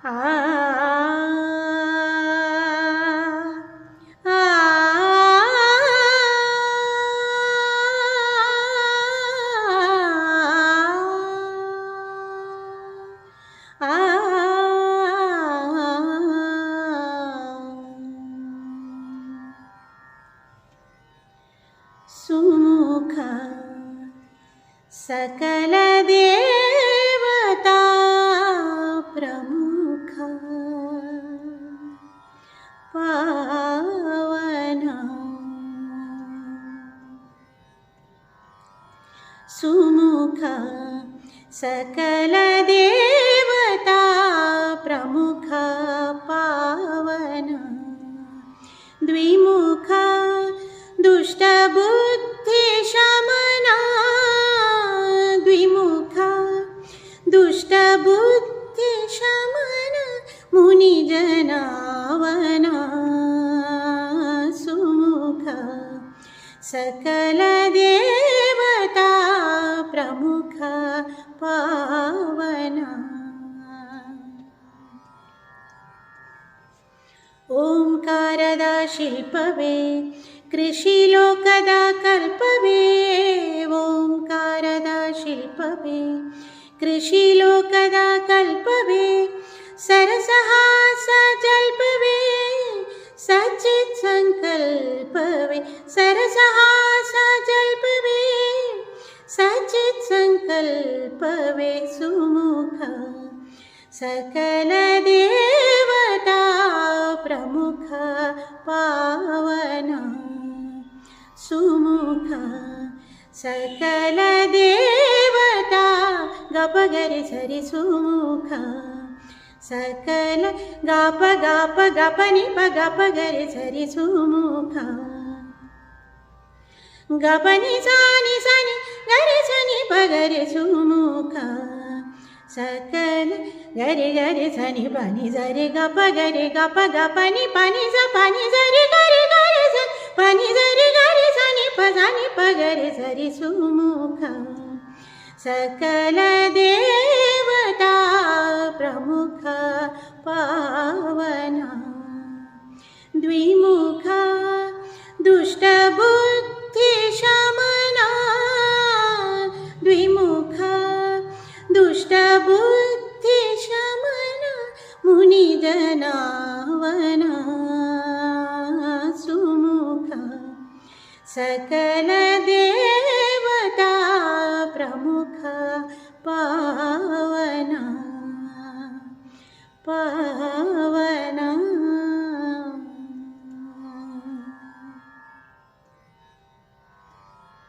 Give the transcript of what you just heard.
ಆ ಆ ಸುಮುಖ ಸಕಲ ದೇವತಾ ಪ್ರಮುಖ ಪಾವನ ಸುಮುಖ ಸಕಲ ದೇವತಾ ಪ್ರಮುಖ ಪಾವನ ದ್ವಿಮುಖ ದುಷ್ಟ ಬುದ್ಧಿ ಶಮನ ದ್ವಿಮುಖ ದುಷ್ಟ ಬುದ್ಧಿ ಶಮನ ಮುನಿ ಜನಾವನ ಸುಮುಖ ಸಕಲ ದೇವತಾ ಪ್ರಮುಖ ಪಾವನ ಓಂಕಾರದ ಶಿಲ್ಪವೇ ಕೃಷಿ ಲೋಕದ ಕಲ್ಪವೇ ಓಂಕಾರದ ಶಿಲ್ಪವೇ ಕೃಷಿ ಲೋಕದ ಕಲ್ಪವೇ ಸರಸಹಾಸ ಜಲ್ಪವೇ ಸಚಿತ್ ಸಂಕಲ್ಪವೇ ಸರಸಹಾಸ ಜಲ್ಪವೇ ಸಚಿತ್ ಸಂಕಲ್ಪವೇ ಸುಮುಖ ಸಕಲ ದೇವತಾ ಪ್ರಮುಖ ಪಾವನ ಸುಮುಖ ಸಕಲ ದೇವತಾ ಗಪಗರಿ ಸರಿ ಸುಮುಖ ಸಕಲ ಗಾಪ ಗಾಪ ಗಪನಿ ಪ ಗಪಗರಿ ಸರಿ ಸುಮುಖ ಗಪನಿ ಸಾನಿ ಸನಿ ಗರಿ ಸನಿ ಪಗರಿ ಸುಮುಖ ಸಕಲ ಗರಿ ಗರಿ ಸನಿ ಪನಿ ಸರಿ ಗಪ ಗರಿ ಗಪ ಗಪನಿ ಪನಿ ಸ ಪನಿ ಸರಿ ಗರಿ ಗರಿ ಸ ಪನಿ ಸರಿ ಗರಿ ಸನಿ ಪಗರಿ ಸರಿ ಸುಮುಖ ಸಕಲ ದೇವತಾ ಪ್ರಮುಖ ಪಾವನ ದ್ವಿಮುಖ ದುಷ್ಟ ಬುದ್ಧಿ ಶಮನ ದ್ವಿಮುಖ ದುಷ್ಟ ಬುದ್ಧಿ ಶಮನ ಮುನಿ ಜನಾವನ ಸುಮುಖ ಸಕಲ ದೇವತಾ ಪ್ರಮುಖ